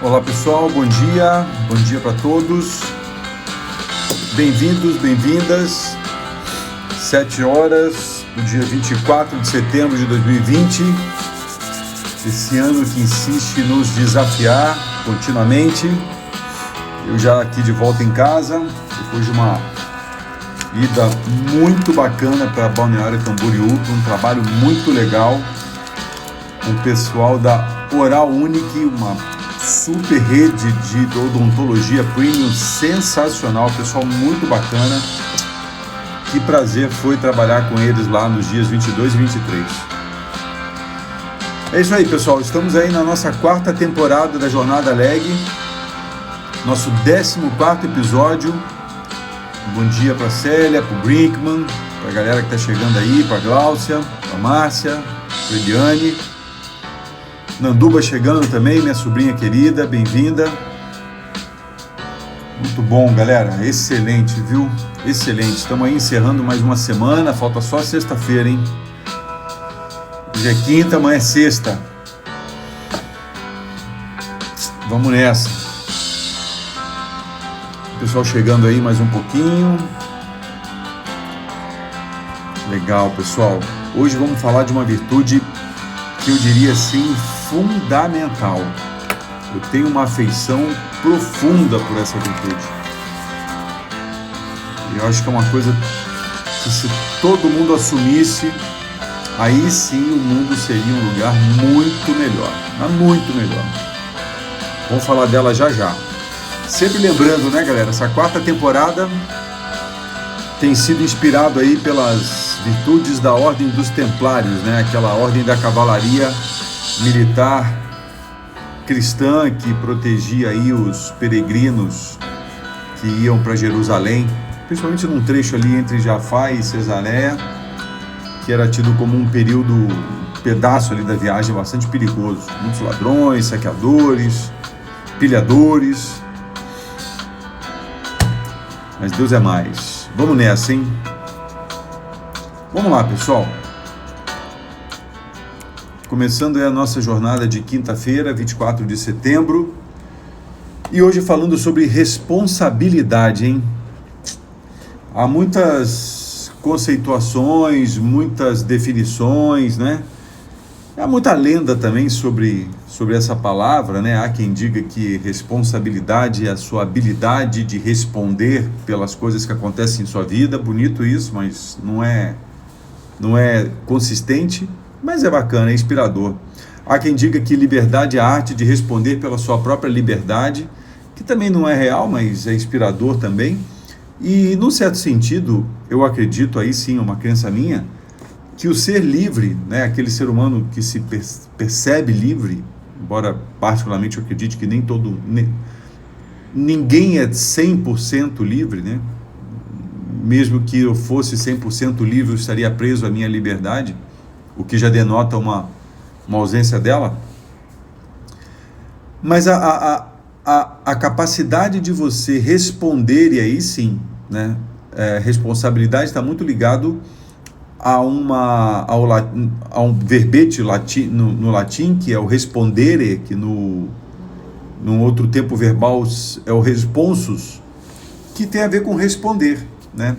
Olá pessoal, bom dia para todos, bem-vindos, bem-vindas, 7 horas do dia 24 de setembro de 2020, esse ano que insiste em nos desafiar continuamente. Eu já aqui de volta em casa, depois de uma ida muito bacana para Balneário Camboriú, um trabalho muito legal com o pessoal da Oral Unique, uma super rede de odontologia premium sensacional, pessoal muito bacana. Que prazer foi trabalhar com eles lá nos dias 22 e 23. É isso aí, pessoal, estamos aí na nossa 4ª temporada da Jornada Leg, nosso 14º episódio. Bom dia para Célia, para o Brinkman, para a galera que está chegando aí, para a Gláucia, para a Márcia, para a Eliane. Nanduba chegando também, minha sobrinha querida, bem-vinda. Muito bom, galera, excelente, viu? Excelente, estamos aí encerrando mais uma semana, falta só sexta-feira, hein? Hoje é quinta, amanhã é sexta. Vamos nessa. O pessoal chegando aí mais um pouquinho. Legal, pessoal. Hoje vamos falar de uma virtude que eu diria assim, fundamental. Eu tenho uma afeição profunda por essa virtude. Eu acho que é uma coisa que, se todo mundo assumisse, aí sim o mundo seria um lugar muito melhor, mas muito melhor. Vamos falar dela já já. Sempre lembrando, né, galera, essa 4ª temporada tem sido inspirado aí pelas virtudes da Ordem dos Templários, né, aquela ordem da cavalaria militar cristã que protegia aí os peregrinos que iam para Jerusalém, principalmente num trecho ali entre Jafá e Cesareia, que era tido como um pedaço ali da viagem bastante perigoso. Muitos ladrões, saqueadores, pilhadores. Mas Deus é mais. Vamos nessa, hein? Vamos lá, pessoal. Começando aí a nossa jornada de quinta-feira, 24 de setembro. E hoje falando sobre responsabilidade, hein? Há muitas conceituações, muitas definições, né? Há muita lenda também sobre essa palavra, né? Há quem diga que responsabilidade é a sua habilidade de responder pelas coisas que acontecem em sua vida. Bonito isso, mas não é consistente, mas é bacana, é inspirador. Há quem diga que liberdade é a arte de responder pela sua própria liberdade, que também não é real, mas é inspirador também. E, num certo sentido, eu acredito, aí sim, uma crença minha, que o ser livre, né, aquele ser humano que se percebe livre, embora particularmente eu acredite que ninguém é 100% livre, né? Mesmo que eu fosse 100% livre, eu estaria preso à minha liberdade, o que já denota uma ausência dela. Mas a capacidade de você responder, e aí sim, né, responsabilidade está muito ligado a um verbete no latim, que é o respondere, que no outro tempo verbal é o responsus, que tem a ver com responder, né?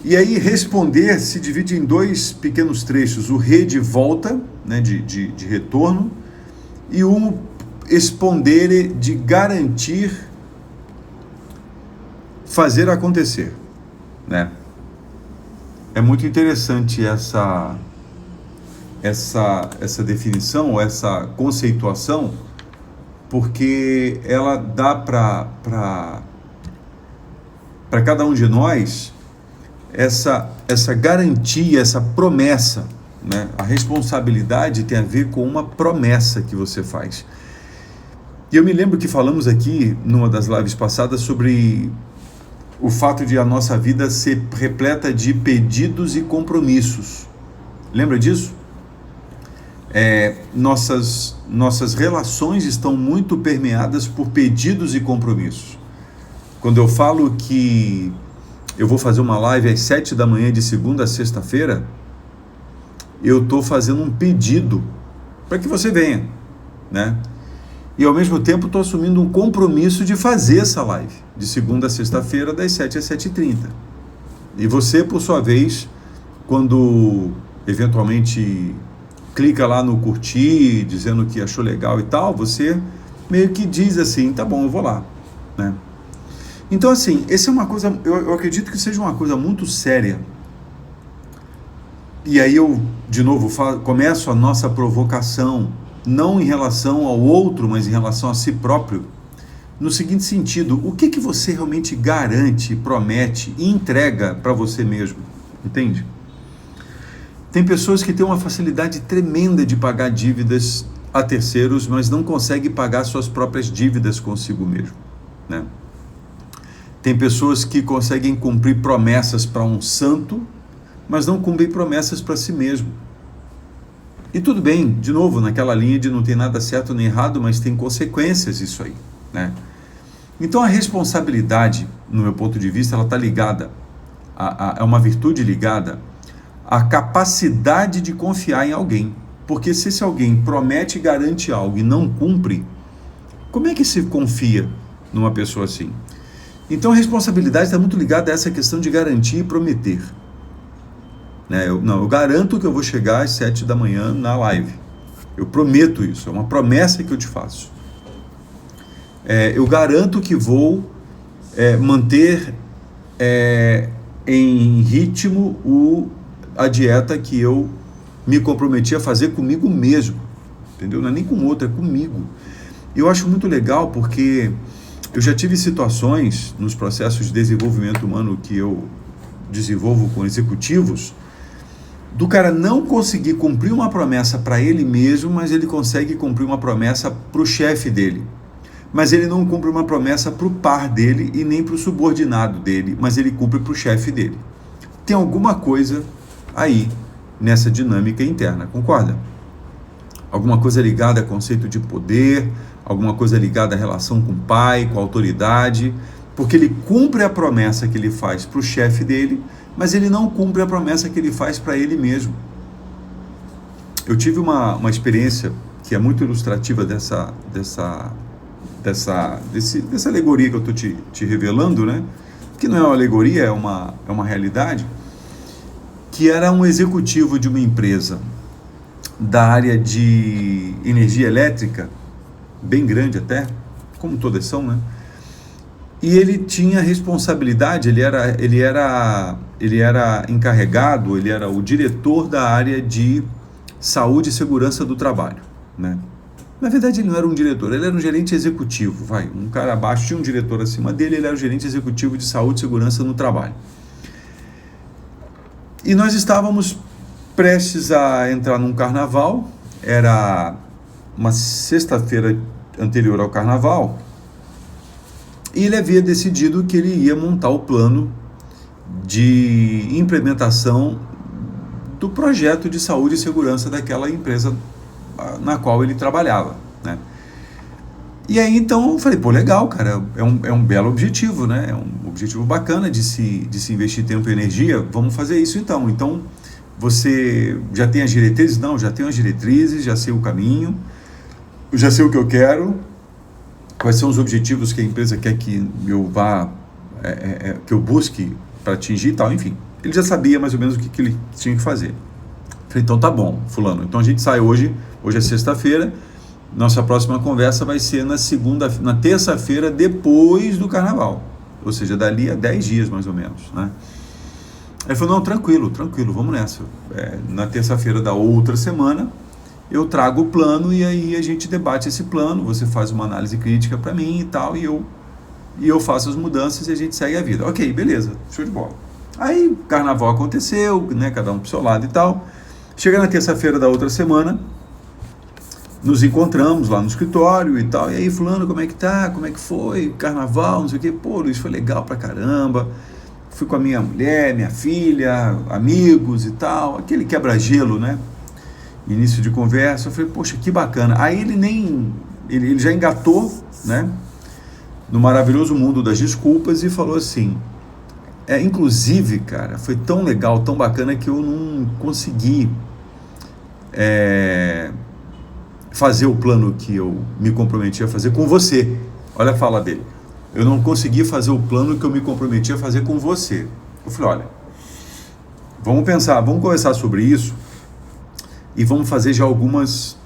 E aí responder se divide em 2 pequenos trechos, o re de volta, né, de retorno, e o expondere de garantir, fazer acontecer, né? É muito interessante essa definição, essa conceituação, porque ela dá para cada um de nós essa garantia, essa promessa, né? A responsabilidade tem a ver com uma promessa que você faz. E eu me lembro que falamos aqui, numa das lives passadas, sobre o fato de a nossa vida ser repleta de pedidos e compromissos. Lembra disso? Nossas relações estão muito permeadas por pedidos e compromissos. Quando eu falo que eu vou fazer uma live às 7 da manhã de segunda a sexta-feira, eu estou fazendo um pedido para que você venha, né? E ao mesmo tempo estou assumindo um compromisso de fazer essa live, de segunda a sexta-feira, das 7 às 7h30. E você, por sua vez, quando eventualmente clica lá no curtir, dizendo que achou legal e tal, você meio que diz assim, tá bom, eu vou lá, né? Então, assim, essa é uma coisa, eu acredito que seja uma coisa muito séria. E aí eu, de novo, começo a nossa provocação, não em relação ao outro, mas em relação a si próprio, no seguinte sentido: o que você realmente garante, promete e entrega para você mesmo? Entende? Tem pessoas que têm uma facilidade tremenda de pagar dívidas a terceiros, mas não conseguem pagar suas próprias dívidas consigo mesmo, né? Tem pessoas que conseguem cumprir promessas para um santo, mas não cumprem promessas para si mesmo. E tudo bem, de novo, naquela linha de não tem nada certo nem errado, mas tem consequências isso aí, né? Então a responsabilidade, no meu ponto de vista, ela está ligada, é uma virtude ligada à capacidade de confiar em alguém. Porque se esse alguém promete e garante algo e não cumpre, como é que se confia numa pessoa assim? Então a responsabilidade está muito ligada a essa questão de garantir e prometer. Eu garanto que eu vou chegar às 7 da manhã na live. Eu prometo isso, é uma promessa que eu te faço. Eu garanto que vou manter em ritmo a dieta que eu me comprometi a fazer comigo mesmo. Entendeu? Não é nem com outro, é comigo. E eu acho muito legal porque eu já tive situações nos processos de desenvolvimento humano que eu desenvolvo com executivos, do cara não conseguir cumprir uma promessa para ele mesmo, mas ele consegue cumprir uma promessa para o chefe dele. Mas ele não cumpre uma promessa para o par dele e nem para o subordinado dele, mas ele cumpre para o chefe dele. Tem alguma coisa aí nessa dinâmica interna, concorda? Alguma coisa ligada a conceito de poder, alguma coisa ligada à relação com o pai, com a autoridade, porque ele cumpre a promessa que ele faz para o chefe dele, mas ele não cumpre a promessa que ele faz para ele mesmo. Eu tive uma experiência que é muito ilustrativa dessa alegoria que eu estou te revelando, né? Que não é uma alegoria, é uma realidade, que era um executivo de uma empresa da área de energia elétrica, bem grande até, como todas são, né? E ele tinha responsabilidade, ele era encarregado, ele era o diretor da área de saúde e segurança do trabalho, né? Na verdade, ele não era um diretor, ele era um gerente executivo, um cara abaixo, tinha um diretor acima dele, ele era o gerente executivo de saúde e segurança no trabalho. E nós estávamos prestes a entrar num carnaval, era uma sexta-feira anterior ao carnaval, e ele havia decidido que ele ia montar o plano de implementação do projeto de saúde e segurança daquela empresa na qual ele trabalhava, né? E aí então eu falei, legal, cara, é um belo objetivo, né? É um objetivo bacana de se investir tempo e energia, vamos fazer isso então. Então, você já tem as diretrizes? Não, já tenho as diretrizes, já sei o caminho, já sei o que eu quero, quais são os objetivos que a empresa quer que eu vá, que eu busque para atingir e tal, enfim. Ele já sabia mais ou menos o que ele tinha que fazer. Falei, então tá bom, fulano, então a gente sai hoje é sexta-feira, nossa próxima conversa vai ser na terça-feira depois do carnaval, ou seja, dali a 10 dias mais ou menos, né? Aí ele falou, não, tranquilo, vamos nessa. Na terça-feira da outra semana, eu trago o plano e aí a gente debate esse plano, você faz uma análise crítica para mim e tal, e eu faço as mudanças e a gente segue a vida. Ok, beleza, show de bola. Aí o carnaval aconteceu, né, cada um pro seu lado e tal. Chega na terça-feira da outra semana, nos encontramos lá no escritório e tal, e aí fulano, como é que tá, como é que foi, carnaval, não sei o que, Luiz, foi legal pra caramba, fui com a minha mulher, minha filha, amigos e tal, aquele quebra-gelo, né, início de conversa. Eu falei, poxa, que bacana. Aí ele já engatou, né, no maravilhoso mundo das desculpas e falou assim, inclusive, cara, foi tão legal, tão bacana que eu não consegui fazer o plano que eu me comprometi a fazer com você. Olha a fala dele. Eu não consegui fazer o plano que eu me comprometi a fazer com você. Eu falei, olha, vamos pensar, vamos conversar sobre isso e vamos fazer já algumas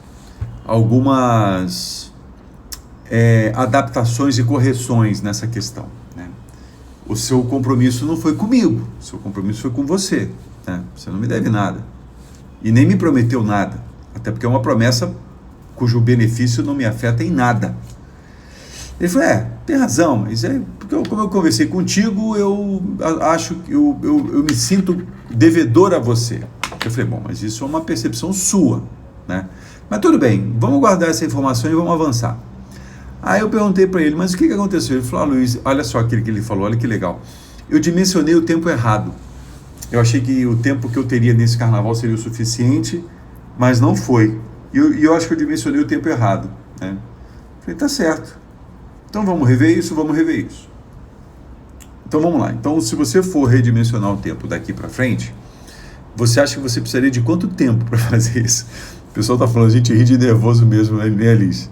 adaptações e correções nessa questão, né? O seu compromisso não foi comigo, o seu compromisso foi com você, né? Você não me deve nada e nem me prometeu nada, até porque é uma promessa cujo benefício não me afeta em nada. Ele falou, tem razão, mas porque como eu conversei contigo, eu acho que eu me sinto devedor a você. Eu falei, bom, mas isso é uma percepção sua, né? Mas tudo bem, vamos guardar essa informação e vamos avançar. Aí eu perguntei para ele, mas o que aconteceu? Ele falou, Luiz, olha só aquilo que ele falou, olha que legal. Eu dimensionei o tempo errado. Eu achei que o tempo que eu teria nesse carnaval seria o suficiente, mas não foi. E eu acho que eu dimensionei o tempo errado, né? Eu falei, tá certo. Então vamos rever isso. Então vamos lá. Então se você for redimensionar o tempo daqui para frente, você acha que você precisaria de quanto tempo para fazer isso? O pessoal está falando, a gente ri de nervoso mesmo, né, Alice?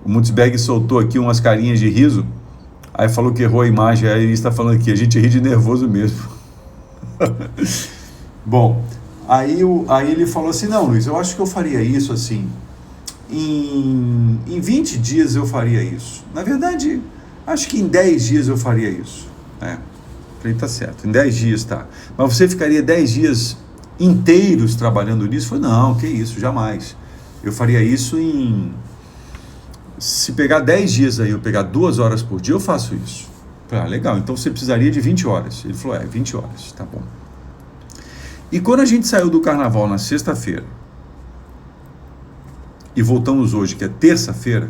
O Mutzberg soltou aqui umas carinhas de riso, aí falou que errou a imagem, aí ele está falando aqui, a gente ri de nervoso mesmo. Bom, aí ele falou assim, não, Luiz, eu acho que eu faria isso assim, em 20 dias eu faria isso. Na verdade, acho que em 10 dias eu faria isso. Falei, tá certo, em 10 dias tá. Mas você ficaria 10 dias inteiros trabalhando nisso? Falei, não, que isso, jamais. Eu faria isso se pegar 10 dias aí, eu pegar 2 horas por dia, eu faço isso. Falei, legal, então você precisaria de 20 horas. Ele falou, 20 horas, tá bom. E quando a gente saiu do carnaval na sexta-feira, e voltamos hoje, que é terça-feira,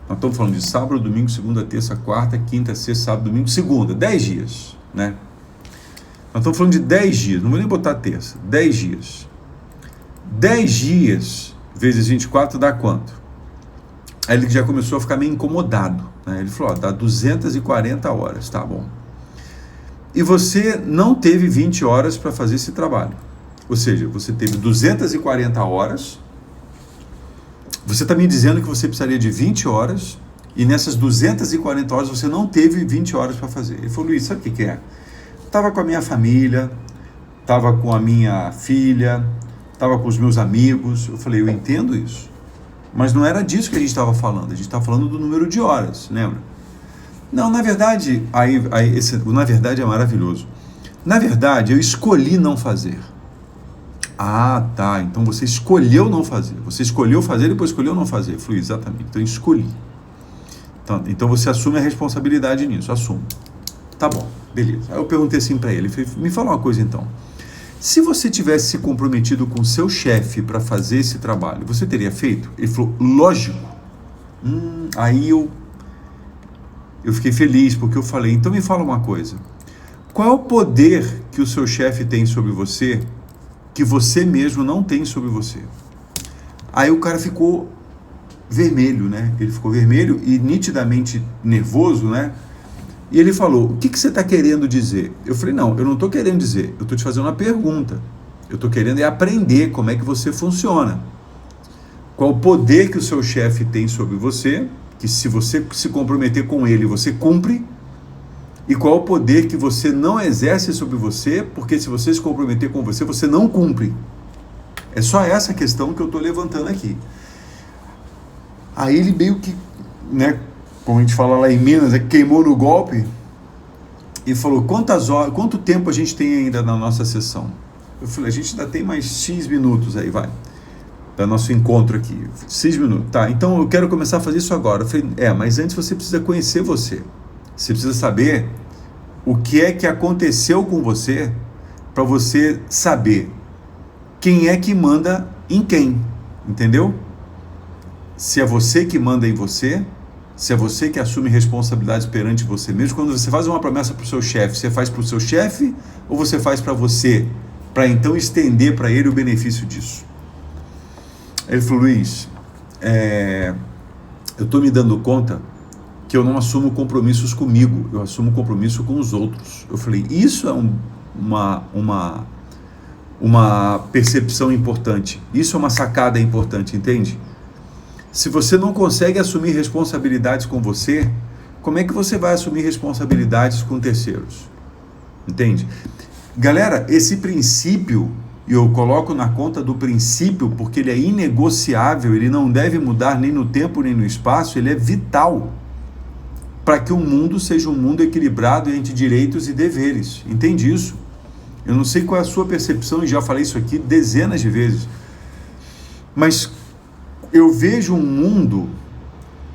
nós estamos falando de sábado, domingo, segunda, terça, quarta, quinta, sexta, sábado, domingo, segunda, 10 dias, né? Nós estamos falando de 10 dias, não vou nem botar terça, 10 dias. 10 dias vezes 24 dá quanto? Aí ele já começou a ficar meio incomodado, né? Ele falou, dá 240 horas, tá bom. E você não teve 20 horas para fazer esse trabalho. Ou seja, você teve 240 horas, você está me dizendo que você precisaria de 20 horas, e nessas 240 horas você não teve 20 horas para fazer. Ele falou, Luiz, sabe o que é? Estava com a minha família, estava com a minha filha, estava com os meus amigos. Eu falei, eu entendo isso, mas não era disso que a gente estava falando. A gente estava falando do número de horas, lembra? Não, na verdade, na verdade é maravilhoso. Na verdade, eu escolhi não fazer. Ah, tá, então você escolheu não fazer. Você escolheu fazer e depois escolheu não fazer. Eu falei, exatamente, então eu escolhi. Então você assume a responsabilidade nisso, assume. Tá bom, beleza. Aí eu perguntei assim para ele, me fala uma coisa então. Se você tivesse se comprometido com seu chefe para fazer esse trabalho, você teria feito? Ele falou, lógico. Aí eu fiquei feliz, porque eu falei, então me fala uma coisa. Qual é o poder que o seu chefe tem sobre você, que você mesmo não tem sobre você? Aí o cara ficou vermelho, né? Ele ficou vermelho e nitidamente nervoso, né? E ele falou, o que você está querendo dizer? Eu falei, não, eu não estou querendo dizer, eu estou te fazendo uma pergunta. Eu estou querendo aprender como é que você funciona. Qual o poder que o seu chefe tem sobre você, que se você se comprometer com ele, você cumpre, e qual o poder que você não exerce sobre você, porque se você se comprometer com você, você não cumpre. É só essa questão que eu estou levantando aqui. Aí ele meio que, né, como a gente fala lá em Minas, queimou no golpe e falou, quanto tempo a gente tem ainda na nossa sessão? Eu falei, a gente ainda tem mais X minutos aí, vai, para nosso encontro aqui, 6 minutos, tá, então eu quero começar a fazer isso agora. Eu falei, mas antes você precisa conhecer você precisa saber o que é que aconteceu com você, para você saber quem é que manda em quem, entendeu? Se é você que manda em você, se é você que assume responsabilidades perante você mesmo. Quando você faz uma promessa para o seu chefe, você faz para o seu chefe ou você faz para você, para então estender para ele o benefício disso? Ele falou, Luiz, eu estou me dando conta que eu não assumo compromissos comigo, eu assumo compromisso com os outros. Eu falei, isso é uma percepção importante, isso é uma sacada importante, entende? Se você não consegue assumir responsabilidades com você, como é que você vai assumir responsabilidades com terceiros? Entende? Galera, esse princípio, e eu coloco na conta do princípio porque ele é inegociável, ele não deve mudar nem no tempo nem no espaço, ele é vital para que o mundo seja um mundo equilibrado entre direitos e deveres. Entende isso? Eu não sei qual é a sua percepção, e já falei isso aqui dezenas de vezes, mas eu vejo um mundo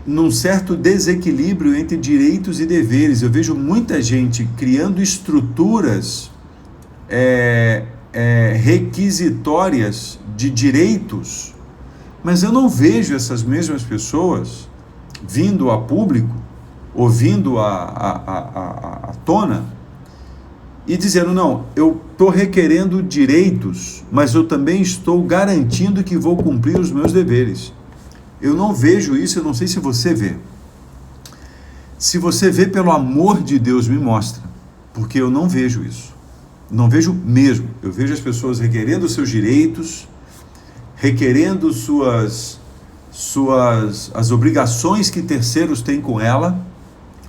num certo desequilíbrio entre direitos e deveres. Eu vejo muita gente criando estruturas requisitórias de direitos, mas eu não vejo essas mesmas pessoas vindo a público, ou vindo à tona, e dizendo, não, eu estou requerendo direitos, mas eu também estou garantindo que vou cumprir os meus deveres. Eu não vejo isso, eu não sei se você vê. Se você vê, pelo amor de Deus, me mostra, porque eu não vejo isso. Não vejo mesmo. Eu vejo as pessoas requerendo seus direitos, requerendo as obrigações que terceiros têm com ela,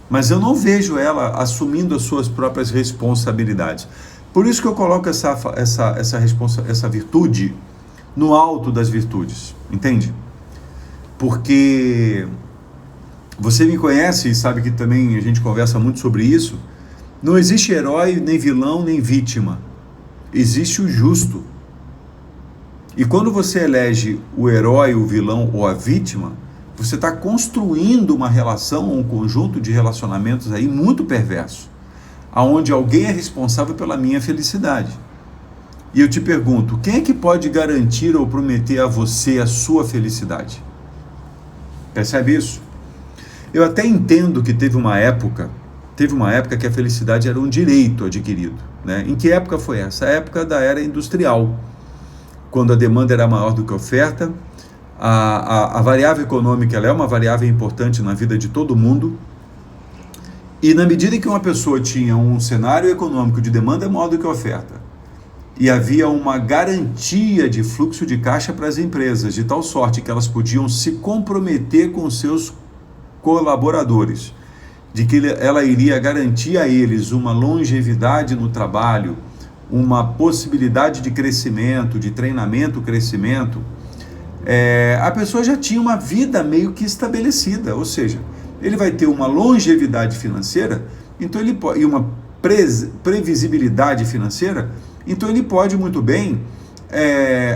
mas eu não vejo ela assumindo as suas próprias responsabilidades. Por isso que eu coloco essa virtude no alto das virtudes, entende? Porque você me conhece e sabe que também a gente conversa muito sobre isso. Não existe herói, nem vilão, nem vítima. Existe o justo. E quando você elege o herói, o vilão ou a vítima, você está construindo uma relação, um conjunto de relacionamentos aí muito perverso, aonde alguém é responsável pela minha felicidade. E eu te pergunto, quem é que pode garantir ou prometer a você a sua felicidade? Percebe isso? Eu até entendo que teve uma época que a felicidade era um direito adquirido, né? Em que época foi essa? A época da era industrial, quando a demanda era maior do que a oferta. A variável econômica, ela é uma variável importante na vida de todo mundo, e na medida em que uma pessoa tinha um cenário econômico de demanda maior do que a oferta, e havia uma garantia de fluxo de caixa para as empresas, de tal sorte que elas podiam se comprometer com seus colaboradores, de que ela iria garantir a eles uma longevidade no trabalho, uma possibilidade de crescimento, de treinamento, crescimento, a pessoa já tinha uma vida meio que estabelecida, ou seja, ele vai ter uma longevidade financeira, então ele pode, e uma previsibilidade financeira, então ele pode muito bem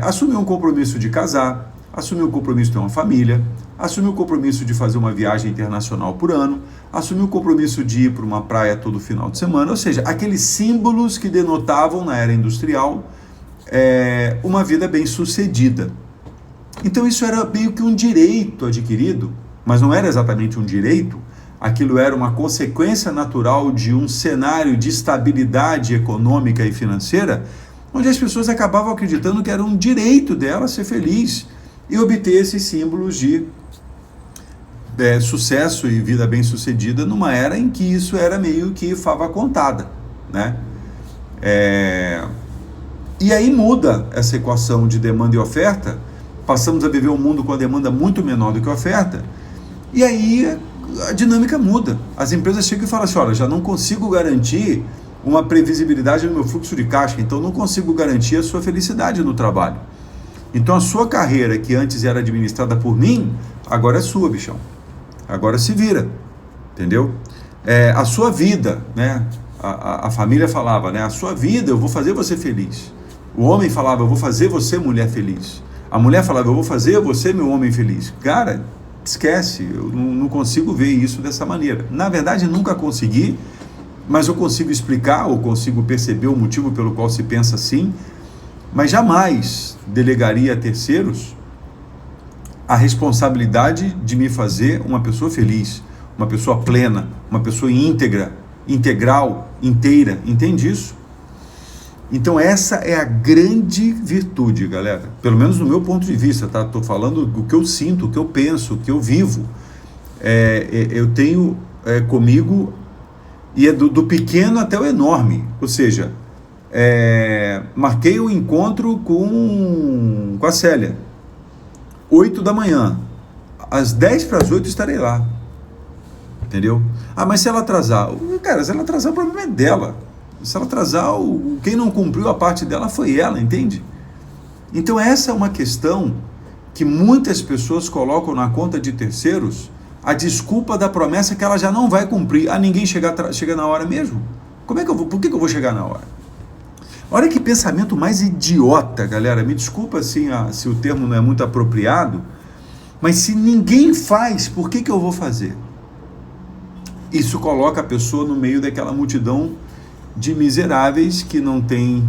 assumir um compromisso de casar, assumir o compromisso de ter uma família, assumir o compromisso de fazer uma viagem internacional por ano, assumir o compromisso de ir para uma praia todo final de semana, ou seja, aqueles símbolos que denotavam na era industrial uma vida bem sucedida. Então isso era meio que um direito adquirido, mas não era exatamente um direito, aquilo era uma consequência natural de um cenário de estabilidade econômica e financeira, onde as pessoas acabavam acreditando que era um direito dela ser feliz e obter esses símbolos de sucesso e vida bem-sucedida numa era em que isso era meio que fava contada, né? E aí muda essa equação de demanda e oferta, passamos a viver um mundo com a demanda muito menor do que a oferta, e aí a dinâmica muda. As empresas chegam e falam assim, olha, já não consigo garantir uma previsibilidade no meu fluxo de caixa, então não consigo garantir a sua felicidade no trabalho. Então a sua carreira, que antes era administrada por mim, agora é sua, bichão. Agora se vira, entendeu? A sua vida, né? A família falava, né? A sua vida, eu vou fazer você feliz. O homem falava, eu vou fazer você mulher feliz. A mulher falava, eu vou fazer você meu homem feliz. Cara, esquece, eu não consigo ver isso dessa maneira. Na verdade, nunca consegui, mas eu consigo explicar, ou consigo perceber o motivo pelo qual se pensa assim, mas jamais delegaria a terceiros a responsabilidade de me fazer uma pessoa feliz, uma pessoa plena, uma pessoa íntegra, integral, inteira. Entende isso? Então essa é a grande virtude, galera. Pelo menos no meu ponto de vista, tá? Estou falando do que eu sinto, o que eu penso, o que eu vivo. Eu tenho comigo, e é do pequeno até o enorme. Ou seja, marquei o encontro com a Célia, 8 da manhã. às 7:50 estarei lá. Entendeu? Ah, mas se ela atrasar, cara, se ela atrasar, o problema é dela. Se ela atrasar, quem não cumpriu a parte dela foi ela, entende? Então essa é uma questão que muitas pessoas colocam na conta de terceiros a desculpa da promessa que ela já não vai cumprir. Ah, ninguém chega na hora mesmo? Como é que eu vou? Por que eu vou chegar na hora? Olha que pensamento mais idiota, galera. Me desculpa assim, se o termo não é muito apropriado, mas se ninguém faz, por que eu vou fazer? Isso coloca a pessoa no meio daquela multidão de miseráveis que não tem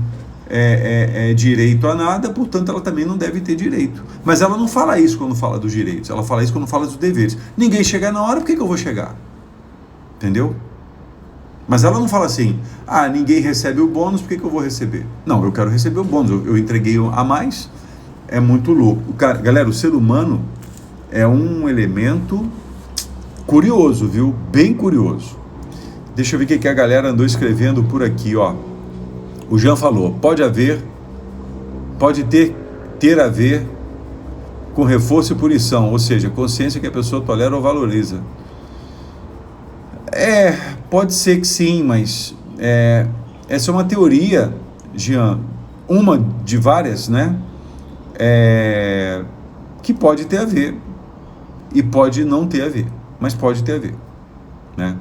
direito a nada, portanto ela também não deve ter direito. Mas ela não fala isso quando fala dos direitos, ela fala isso quando fala dos deveres. Ninguém chega na hora, por que eu vou chegar? Entendeu? Mas ela não fala assim, ninguém recebe o bônus, por que eu vou receber? Não, eu quero receber o bônus, eu entreguei a mais. É muito louco. Galera, o ser humano é um elemento curioso, viu? Bem curioso. Deixa eu ver o que a galera andou escrevendo por aqui, ó. O Jean falou, pode ter a ver com reforço e punição, ou seja, consciência que a pessoa tolera ou valoriza. Pode ser que sim, mas essa é uma teoria, Jean, uma de várias, né? Que pode ter a ver e pode não ter a ver, mas pode ter a ver, né?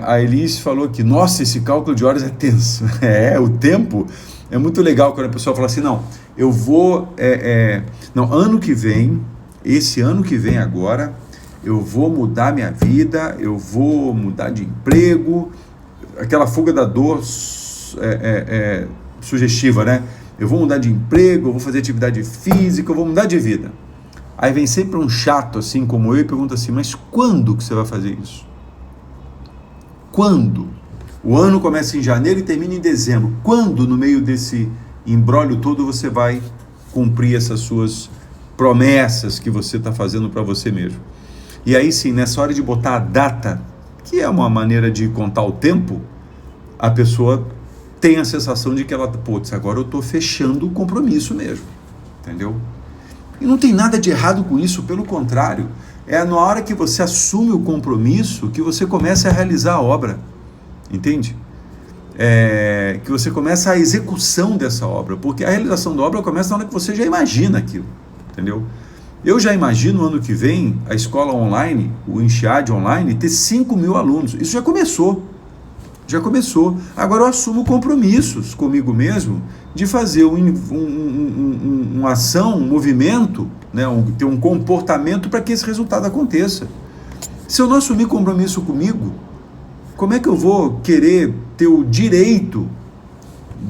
A Elise falou que, nossa, esse cálculo de horas é tenso. O tempo é muito legal quando a pessoa fala assim, não, eu vou, ano que vem, esse ano que vem agora, eu vou mudar minha vida, eu vou mudar de emprego, aquela fuga da dor sugestiva, né? Eu vou mudar de emprego, eu vou fazer atividade física, eu vou mudar de vida. Aí vem sempre um chato, assim como eu, e pergunta assim, mas quando que você vai fazer isso? Quando? O ano começa em janeiro e termina em dezembro. Quando, no meio desse imbróglio todo, você vai cumprir essas suas promessas que você está fazendo para você mesmo? E aí sim, nessa hora de botar a data, que é uma maneira de contar o tempo, a pessoa tem a sensação de que ela, agora eu estou fechando o compromisso mesmo, entendeu? E não tem nada de errado com isso, pelo contrário, é na hora que você assume o compromisso que você começa a realizar a obra, entende? Que você começa a execução dessa obra, porque a realização da obra começa na hora que você já imagina aquilo, entendeu? Eu já imagino no ano que vem a escola online, o Enxad online, ter 5.000 alunos. Isso já começou. Agora eu assumo compromissos comigo mesmo de fazer uma ação, um movimento, né, ter um comportamento para que esse resultado aconteça. Se eu não assumir compromisso comigo, como é que eu vou querer ter o direito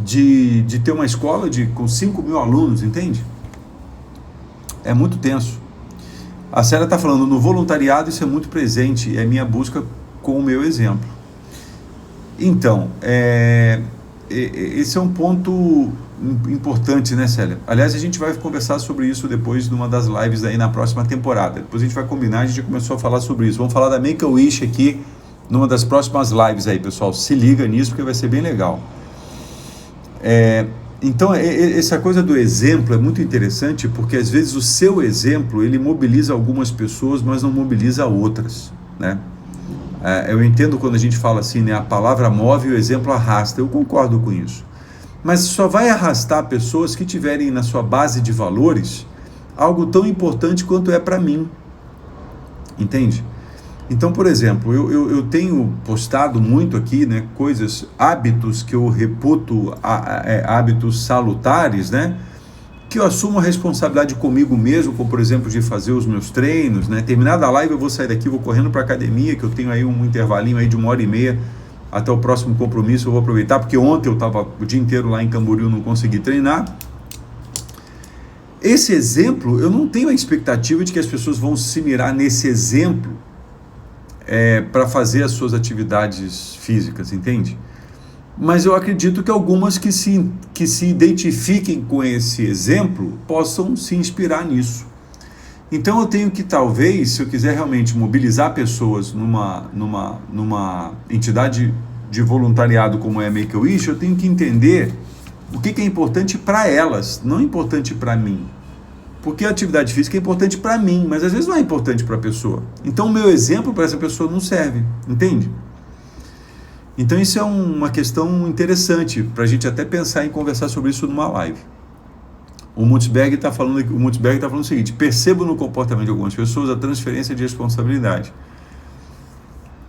de ter uma escola com 5.000 alunos, entende? É muito tenso. A Célia está falando, no voluntariado isso é muito presente, é minha busca com o meu exemplo. Então, esse é um ponto importante, né, Célia? Aliás, a gente vai conversar sobre isso depois de uma das lives aí na próxima temporada. Depois a gente vai combinar, a gente começou a falar sobre isso. Vamos falar da Make-A-Wish aqui numa das próximas lives aí, pessoal. Se liga nisso porque vai ser bem legal. Então, essa coisa do exemplo é muito interessante porque, às vezes, o seu exemplo, ele mobiliza algumas pessoas, mas não mobiliza outras, né? Eu entendo quando a gente fala assim, né? A palavra move e o exemplo arrasta. Eu concordo com isso. Mas só vai arrastar pessoas que tiverem na sua base de valores algo tão importante quanto é para mim. Entende? Então, por exemplo, eu tenho postado muito aqui, né, hábitos que eu reputo hábitos salutares, né, que eu assumo a responsabilidade comigo mesmo, como por exemplo de fazer os meus treinos, né, terminada a live eu vou sair daqui, vou correndo para a academia, que eu tenho aí um intervalinho aí de 1h30 até o próximo compromisso, eu vou aproveitar, porque ontem eu estava o dia inteiro lá em Camboriú, não consegui treinar. Esse exemplo, eu não tenho a expectativa de que as pessoas vão se mirar nesse exemplo para fazer as suas atividades físicas, entende? Mas eu acredito que algumas que se identifiquem com esse exemplo possam se inspirar nisso. Então eu tenho que, talvez, se eu quiser realmente mobilizar pessoas numa entidade de voluntariado como é a Make-A-Wish, eu tenho que entender o que é importante para elas, não importante para mim. Porque a atividade física é importante para mim, mas às vezes não é importante para a pessoa. Então o meu exemplo para essa pessoa não serve, entende? Então isso é uma questão interessante para a gente até pensar em conversar sobre isso numa live. O Mutzberg está falando o seguinte: percebo no comportamento de algumas pessoas a transferência de responsabilidade.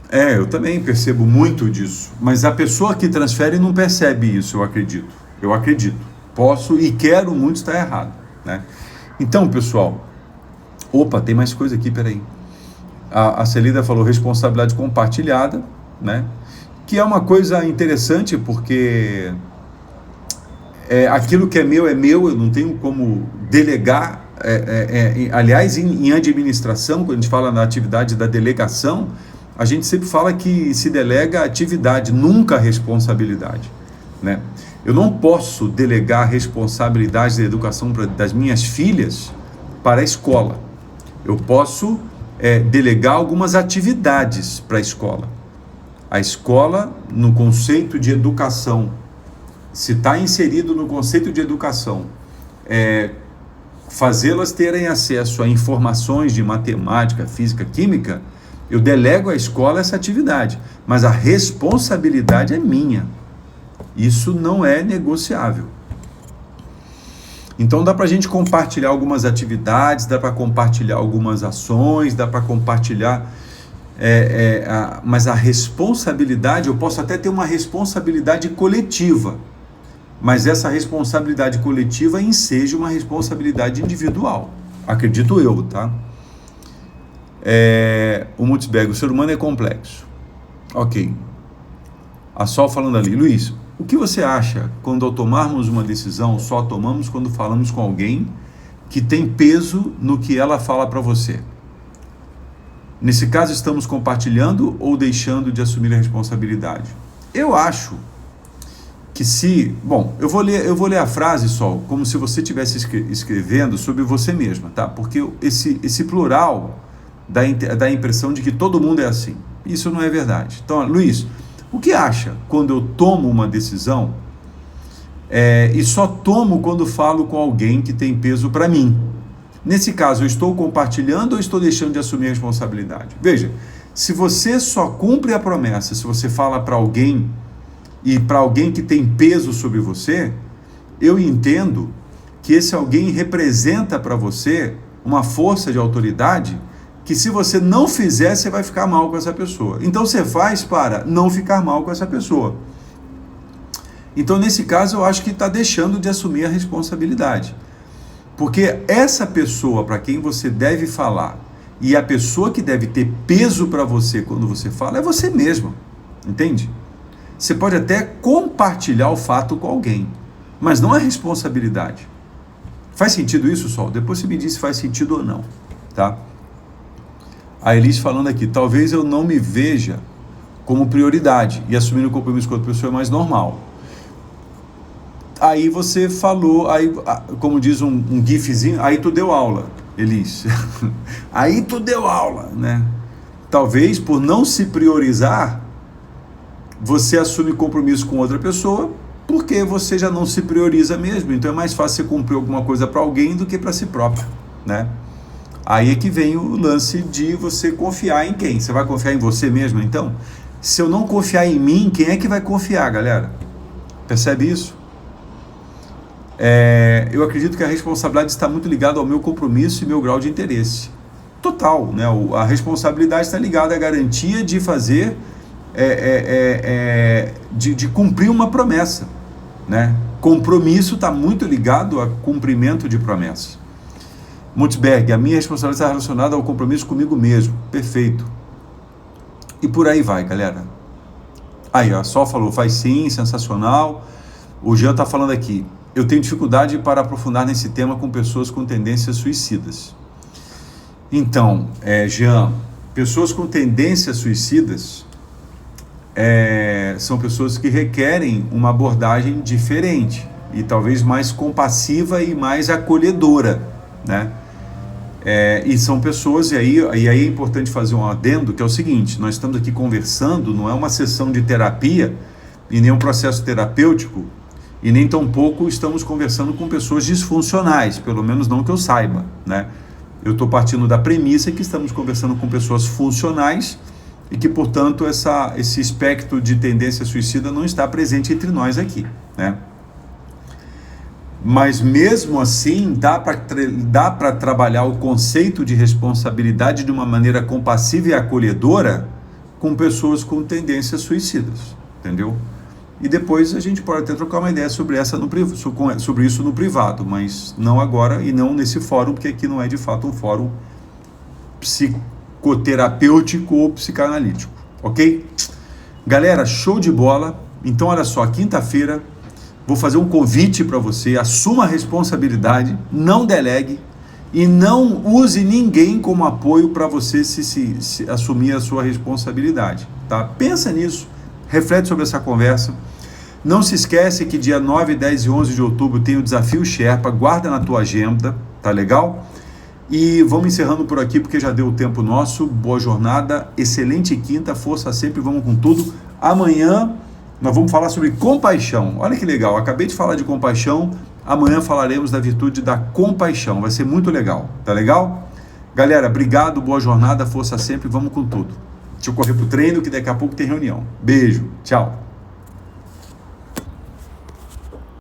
Eu também percebo muito disso, mas a pessoa que transfere não percebe isso, eu acredito. Posso e quero muito estar errado, né? Então, pessoal, tem mais coisa aqui, peraí. A Celida falou responsabilidade compartilhada, né? Que é uma coisa interessante, porque aquilo que é meu, eu não tenho como delegar. Aliás, em administração, quando a gente fala na atividade da delegação, a gente sempre fala que se delega a atividade, nunca a responsabilidade, né? Eu não posso delegar a responsabilidade da educação das minhas filhas para a escola. Eu posso delegar algumas atividades para a escola. A escola, no conceito de educação, se está inserido no conceito de educação, fazê-las terem acesso a informações de matemática, física, química, eu delego à escola essa atividade, mas a responsabilidade é minha. Isso não é negociável. Então dá para a gente compartilhar algumas atividades, dá para compartilhar algumas ações, dá para compartilhar, mas a responsabilidade, eu posso até ter uma responsabilidade coletiva, mas essa responsabilidade coletiva enseja uma responsabilidade individual, acredito eu, tá? O Mutzberg, o ser humano é complexo. Ok. A Sol falando ali, Luiz, o que você acha quando ao tomarmos uma decisão, só tomamos quando falamos com alguém que tem peso no que ela fala para você? Nesse caso, estamos compartilhando ou deixando de assumir a responsabilidade? Eu acho que eu vou ler a frase, Sol, como se você estivesse escrevendo sobre você mesma, tá? Porque esse plural dá a impressão de que todo mundo é assim. Isso não é verdade. Então, Luiz, o que acha quando eu tomo uma decisão e só tomo quando falo com alguém que tem peso para mim? Nesse caso, eu estou compartilhando ou estou deixando de assumir a responsabilidade? Veja, se você só cumpre a promessa, se você fala para alguém e para alguém que tem peso sobre você, eu entendo que esse alguém representa para você uma força de autoridade que se você não fizer, você vai ficar mal com essa pessoa. Então você faz para não ficar mal com essa pessoa. Então nesse caso eu acho que está deixando de assumir a responsabilidade. Porque essa pessoa para quem você deve falar e a pessoa que deve ter peso para você quando você fala é você mesmo. Entende? Você pode até compartilhar o fato com alguém, mas não a responsabilidade. Faz sentido isso, Sol? Depois você me diz se faz sentido ou não, tá? A Elis falando aqui, talvez eu não me veja como prioridade e assumir o compromisso com outra pessoa é mais normal. Aí você falou, como diz um gifzinho, aí tu deu aula, Elis. Aí tu deu aula, né? Talvez por não se priorizar, você assume compromisso com outra pessoa porque você já não se prioriza mesmo. Então é mais fácil você cumprir alguma coisa para alguém do que para si próprio, né? Aí é que vem o lance de você confiar em quem? Você vai confiar em você mesmo, então? Se eu não confiar em mim, quem é que vai confiar, galera? Percebe isso? Eu acredito que a responsabilidade está muito ligada ao meu compromisso e meu grau de interesse. Total, né? A responsabilidade está ligada à garantia de fazer, de cumprir uma promessa, né? Compromisso está muito ligado a cumprimento de promessas. Mutzberg, a minha responsabilidade está relacionada ao compromisso comigo mesmo. Perfeito. E por aí vai, galera. Aí, a Sol falou, faz sim, sensacional. O Jean está falando aqui, eu tenho dificuldade para aprofundar nesse tema com pessoas com tendências suicidas. Então, Jean, pessoas com tendências suicidas são pessoas que requerem uma abordagem diferente e talvez mais compassiva e mais acolhedora, né? E são pessoas, e aí é importante fazer um adendo, que é o seguinte, nós estamos aqui conversando, não é uma sessão de terapia e nem um processo terapêutico, E nem tampouco estamos conversando com pessoas disfuncionais, pelo menos não que eu saiba, né? Eu estou partindo da premissa que estamos conversando com pessoas funcionais e que, portanto, esse espectro de tendência suicida não está presente entre nós aqui, né? Mas mesmo assim, dá para trabalhar o conceito de responsabilidade de uma maneira compassiva e acolhedora com pessoas com tendências suicidas, entendeu? E depois a gente pode até trocar uma ideia sobre isso no privado, mas não agora e não nesse fórum, porque aqui não é de fato um fórum psicoterapêutico ou psicanalítico, ok? Galera, show de bola. Então olha só, quinta-feira vou fazer um convite para você, assuma a responsabilidade, não delegue e não use ninguém como apoio para você se assumir a sua responsabilidade, tá? Pensa nisso, reflete sobre essa conversa. Não se esquece que dia 9, 10 e 11 de outubro tem o Desafio Sherpa, guarda na tua agenda, tá legal? E vamos encerrando por aqui porque já deu o tempo nosso. Boa jornada, excelente quinta, força sempre, vamos com tudo. Amanhã nós vamos falar sobre compaixão. Olha que legal, acabei de falar de compaixão, amanhã falaremos da virtude da compaixão, vai ser muito legal, tá legal? Galera, obrigado, boa jornada, força sempre, vamos com tudo. Deixa eu correr pro treino que daqui a pouco tem reunião. Beijo, tchau.